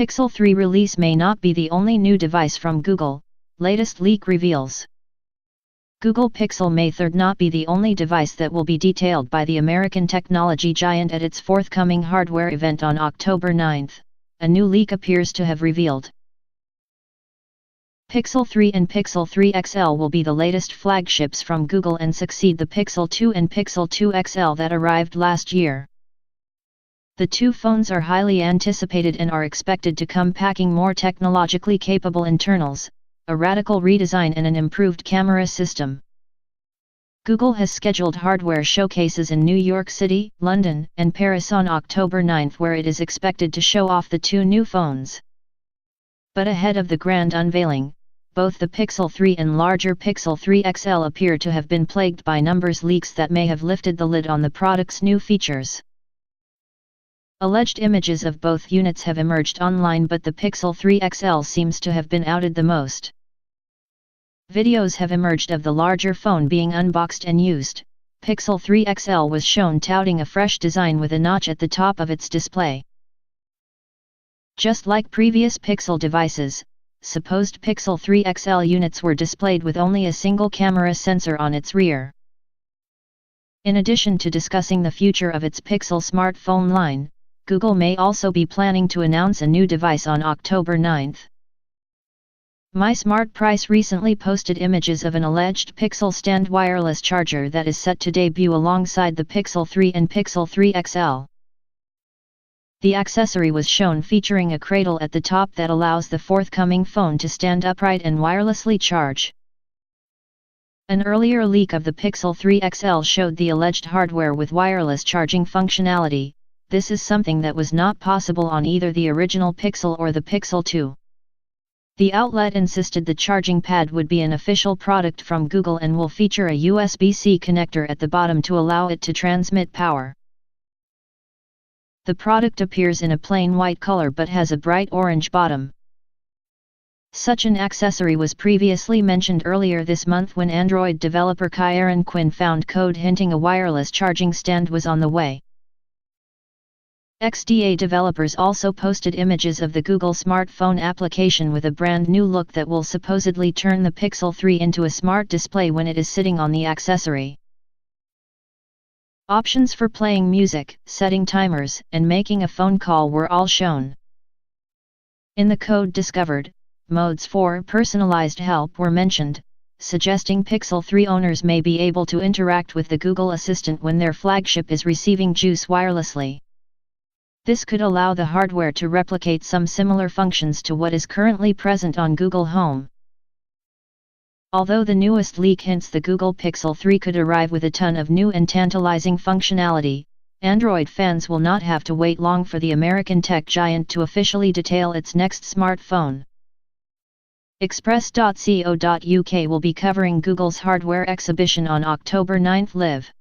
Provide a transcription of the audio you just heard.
Pixel 3 release may not be the only new device from Google, latest leak reveals. Google Pixel May 3 not be the only device that will be detailed by the American technology giant at its forthcoming hardware event on October 9, a new leak appears to have revealed. Pixel 3 and Pixel 3 XL will be the latest flagships from Google and succeed the Pixel 2 and Pixel 2 XL that arrived last year. The two phones are highly anticipated and are expected to come packing more technologically capable internals, a radical redesign and an improved camera system. Google has scheduled hardware showcases in New York City, London, and Paris on October 9 where it is expected to show off the two new phones. But ahead of the grand unveiling, both the Pixel 3 and larger Pixel 3 XL appear to have been plagued by numbers leaks that may have lifted the lid on the product's new features. Alleged images of both units have emerged online, but the Pixel 3 XL seems to have been outed the most. Videos have emerged of the larger phone being unboxed and used. Pixel 3 XL was shown touting a fresh design with a notch at the top of its display. Just like previous Pixel devices, supposed Pixel 3 XL units were displayed with only a single camera sensor on its rear. In addition to discussing the future of its Pixel smartphone line, Google may also be planning to announce a new device on October 9. MySmartPrice recently posted images of an alleged Pixel stand wireless charger that is set to debut alongside the Pixel 3 and Pixel 3 XL. The accessory was shown featuring a cradle at the top that allows the forthcoming phone to stand upright and wirelessly charge. An earlier leak of the Pixel 3 XL showed the alleged hardware with wireless charging functionality. This is something that was not possible on either the original Pixel or the Pixel 2. The outlet insisted the charging pad would be an official product from Google and will feature a USB-C connector at the bottom to allow it to transmit power. The product appears in a plain white color but has a bright orange bottom. Such an accessory was previously mentioned earlier this month when Android developer Kieran Quinn found code hinting a wireless charging stand was on the way. XL.The developers also posted images of the Google smartphone application with a brand new look that will supposedly turn the Pixel 3 into a smart display when it is sitting on the accessory. Options for playing music, setting timers, and making a phone call were all shown. In the code discovered, modes for personalized help were mentioned, suggesting Pixel 3 owners may be able to interact with the Google Assistant when their flagship is receiving juice wirelessly. This could allow the hardware to replicate some similar functions to what is currently present on Google Home. Although the newest leak hints the Google Pixel 3 could arrive with a ton of new and tantalizing functionality, Android fans will not have to wait long for the American tech giant to officially detail its next smartphone. Express.co.uk will be covering Google's hardware exhibition on October 9 live.